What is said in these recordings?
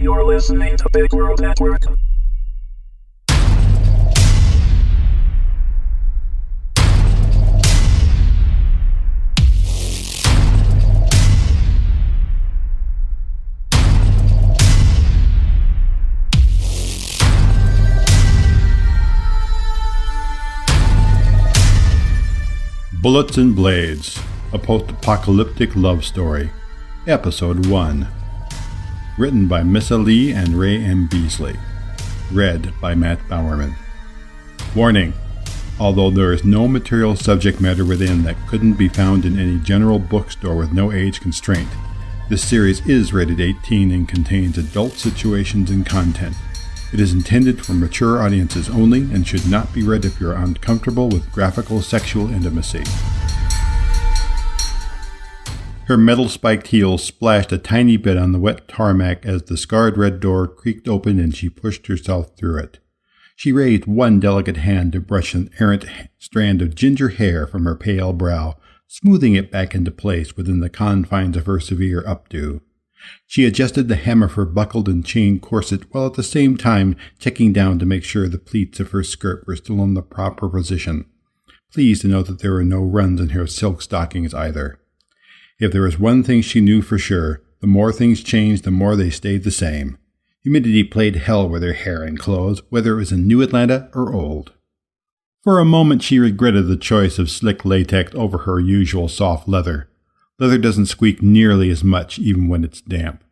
You're listening to Big World Network. Bullets and Blades, a post-apocalyptic love story, Episode 1. Written by Missa Lee and Ray M. Beasley. Read by Matt Bowerman. Warning: although there is no material subject matter within that couldn't be found in any general bookstore with no age constraint, this series is rated 18 and contains adult situations and content. It is intended for mature audiences only and should not be read if you are uncomfortable with graphical sexual intimacy. Her metal-spiked heels splashed a tiny bit on the wet tarmac as the scarred red door creaked open and she pushed herself through it. She raised one delicate hand to brush an errant strand of ginger hair from her pale brow, smoothing it back into place within the confines of her severe updo. She adjusted the hem of her buckled and chained corset while at the same time checking down to make sure the pleats of her skirt were still in the proper position. Pleased to note that there were no runs in her silk stockings either. If there was one thing she knew for sure, the more things changed, the more they stayed the same. Humidity played hell with her hair and clothes, whether it was in New Atlanta or old. For a moment she regretted the choice of slick latex over her usual soft leather. Leather doesn't squeak nearly as much even when it's damp.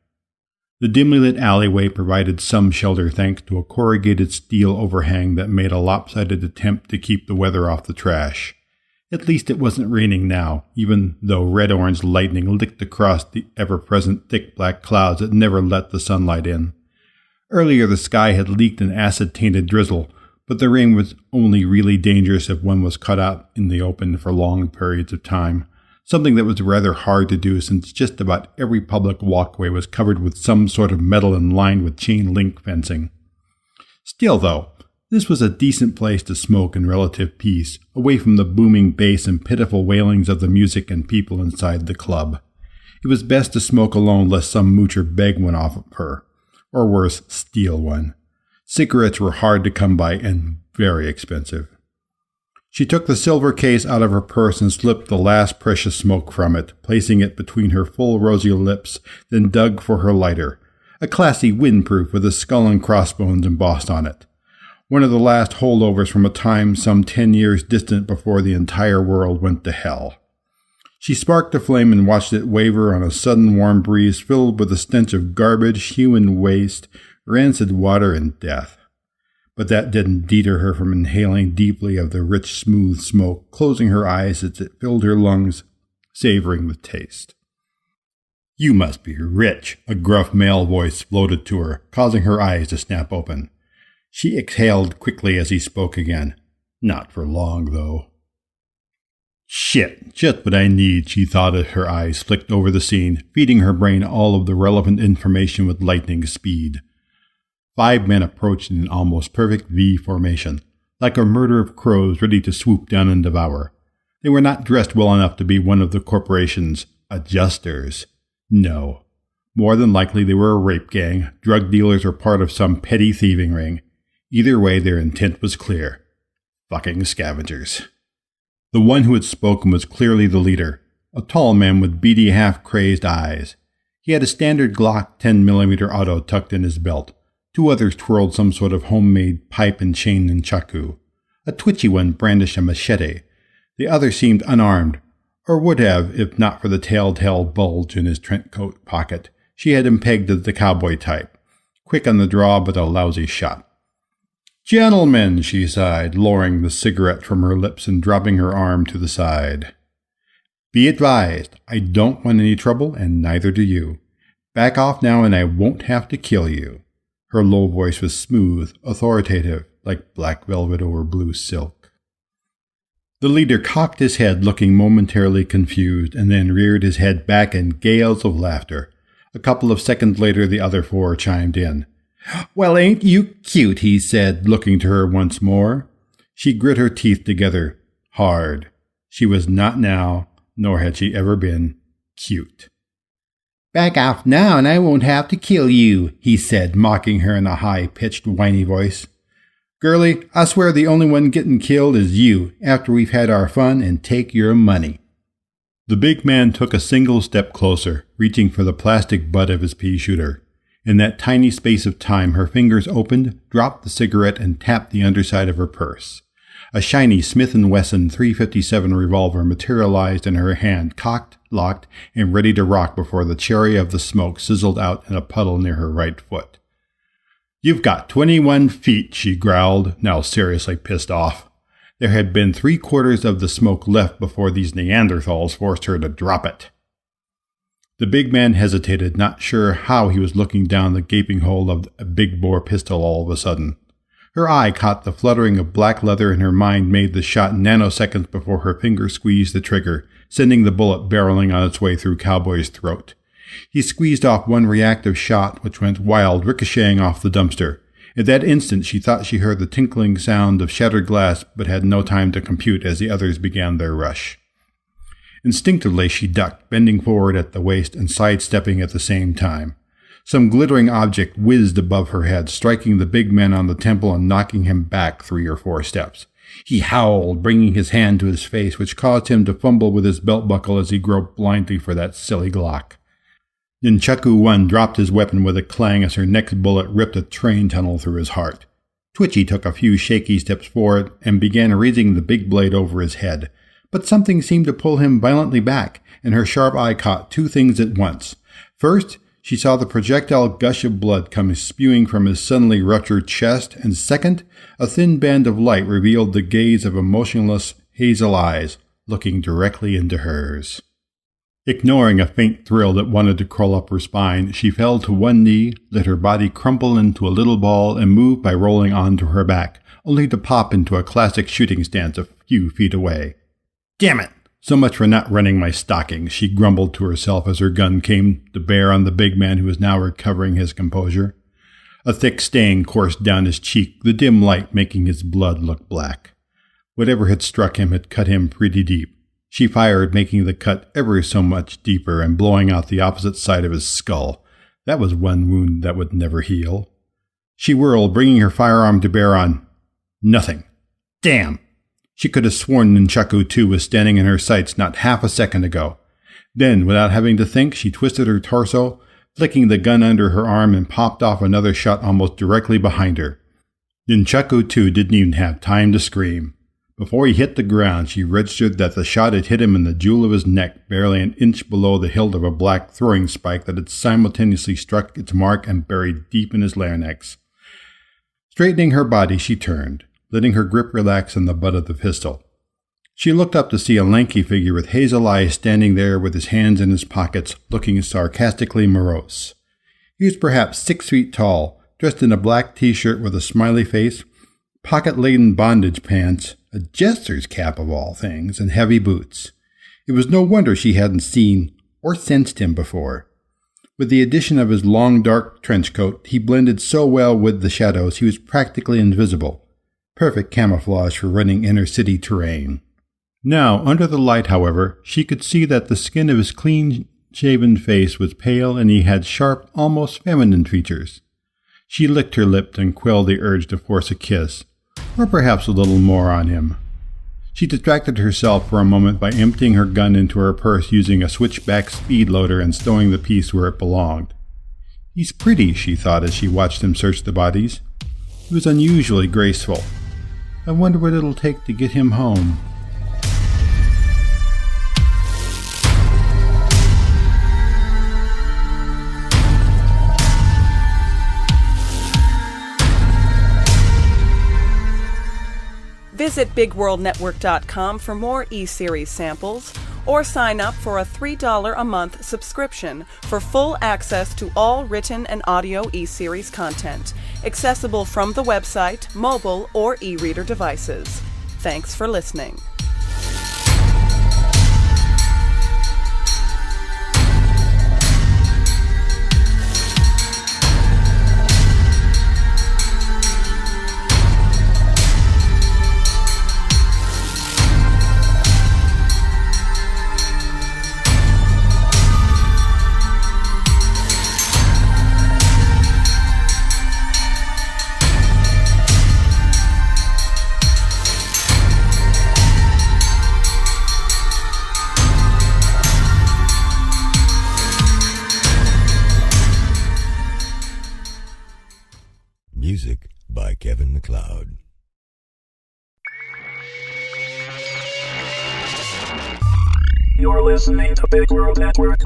The dimly lit alleyway provided some shelter thanks to a corrugated steel overhang that made a lopsided attempt to keep the weather off the trash. At least it wasn't raining now, even though red-orange lightning licked across the ever-present thick black clouds that never let the sunlight in. Earlier the sky had leaked an acid-tainted drizzle, but the rain was only really dangerous if one was caught out in the open for long periods of time. Something that was rather hard to do since just about every public walkway was covered with some sort of metal and lined with chain link fencing. Still, though, this was a decent place to smoke in relative peace, away from the booming bass and pitiful wailings of the music and people inside the club. It was best to smoke alone lest some moocher beg one off of her, or worse, steal one. Cigarettes were hard to come by and very expensive. She took the silver case out of her purse and slipped the last precious smoke from it, placing it between her full rosy lips, then dug for her lighter, a classy windproof with a skull and crossbones embossed on it. One of the last holdovers from a time some 10 years distant before the entire world went to hell. She sparked the flame and watched it waver on a sudden warm breeze filled with the stench of garbage, human waste, rancid water, and death. But that didn't deter her from inhaling deeply of the rich, smooth smoke, closing her eyes as it filled her lungs, savoring the taste. "You must be rich," a gruff male voice floated to her, causing her eyes to snap open. She exhaled quickly as he spoke again. "Not for long, though." "Shit, just what I need," she thought as her eyes flicked over the scene, feeding her brain all of the relevant information with lightning speed. 5 men approached in an almost perfect V formation, like a murder of crows ready to swoop down and devour. They were not dressed well enough to be one of the corporation's adjusters. No. More than likely they were a rape gang, drug dealers, or part of some petty thieving ring. Either way, their intent was clear. Fucking scavengers. The one who had spoken was clearly the leader, a tall man with beady, half-crazed eyes. He had a standard Glock 10mm auto tucked in his belt. 2 others twirled some sort of homemade pipe and chain nunchaku. A twitchy one brandished a machete. The other seemed unarmed, or would have if not for the telltale bulge in his trenchcoat pocket. She had him pegged as the cowboy type. Quick on the draw, but a lousy shot. "Gentlemen," she sighed, lowering the cigarette from her lips and dropping her arm to the side. "Be advised, I don't want any trouble, and neither do you. Back off now and I won't have to kill you." Her low voice was smooth, authoritative, like black velvet over blue silk. The leader cocked his head, looking momentarily confused, and then reared his head back in gales of laughter. A couple of seconds later, the other 4 chimed in. "Well, ain't you cute," he said, looking to her once more. She grit her teeth together, hard. She was not now, nor had she ever been, cute. Back off now and I won't have to kill you, he said, mocking her in a high-pitched, whiny voice. Girlie, I swear the only one getting killed is you after we've had our fun and take your money. The big man took a single step closer, reaching for the plastic butt of his pea shooter. In that tiny space of time, her fingers opened, dropped the cigarette, and tapped the underside of her purse. A shiny Smith & Wesson .357 revolver materialized in her hand, cocked, locked, and ready to rock before the cherry of the smoke sizzled out in a puddle near her right foot. You've got 21 feet, she growled, now seriously pissed off. There had been 3/4 of the smoke left before these Neanderthals forced her to drop it. The big man hesitated, not sure how he was looking down the gaping hole of a big-bore pistol all of a sudden. Her eye caught the fluttering of black leather and her mind made the shot nanoseconds before her finger squeezed the trigger, sending the bullet barreling on its way through Cowboy's throat. He squeezed off one reactive shot, which went wild, ricocheting off the dumpster. At that instant, she thought she heard the tinkling sound of shattered glass, but had no time to compute as the others began their rush. Instinctively, she ducked, bending forward at the waist and sidestepping at the same time. Some glittering object whizzed above her head, striking the big man on the temple and knocking him back 3 or 4 steps. He howled, bringing his hand to his face, which caused him to fumble with his belt buckle as he groped blindly for that silly Glock. Nunchaku One dropped his weapon with a clang as her next bullet ripped a train tunnel through his heart. Twitchy took a few shaky steps forward and began raising the big blade over his head. But something seemed to pull him violently back, and her sharp eye caught 2 things at once. First, she saw the projectile gush of blood come spewing from his suddenly ruptured chest, and second, a thin band of light revealed the gaze of emotionless hazel eyes, looking directly into hers. Ignoring a faint thrill that wanted to crawl up her spine, she fell to one knee, let her body crumple into a little ball, and moved by rolling onto her back, only to pop into a classic shooting stance a few feet away. Damn it! So much for not running my stockings, she grumbled to herself as her gun came to bear on the big man who was now recovering his composure. A thick stain coursed down his cheek, the dim light making his blood look black. Whatever had struck him had cut him pretty deep. She fired, making the cut ever so much deeper and blowing out the opposite side of his skull. That was one wound that would never heal. She whirled, bringing her firearm to bear on nothing. Damn! She could have sworn Nunchaku 2 was standing in her sights not half a second ago. Then, without having to think, she twisted her torso, flicking the gun under her arm, and popped off another shot almost directly behind her. Nunchaku 2 didn't even have time to scream. Before he hit the ground, she registered that the shot had hit him in the jewel of his neck, barely an inch below the hilt of a black throwing spike that had simultaneously struck its mark and buried deep in his larynx. Straightening her body, she turned, letting her grip relax on the butt of the pistol. She looked up to see a lanky figure with hazel eyes standing there with his hands in his pockets, looking sarcastically morose. He was perhaps 6 feet tall, dressed in a black t-shirt with a smiley face, pocket-laden bondage pants, a jester's cap of all things, and heavy boots. It was no wonder she hadn't seen or sensed him before. With the addition of his long dark trench coat, he blended so well with the shadows he was practically invisible. Perfect camouflage for running inner-city terrain. Now, under the light, however, she could see that the skin of his clean-shaven face was pale and he had sharp, almost feminine features. She licked her lip and quelled the urge to force a kiss, or perhaps a little more on him. She distracted herself for a moment by emptying her gun into her purse using a switchback speed loader and stowing the piece where it belonged. He's pretty, she thought as she watched him search the bodies. He was unusually graceful. I wonder what it'll take to get him home. Visit BigWorldNetwork.com for more e-series samples, or sign up for a $3 a month subscription for full access to all written and audio e-series content, accessible from the website, mobile, or e-reader devices. Thanks for listening. on the cloud. You're listening to Big World Network.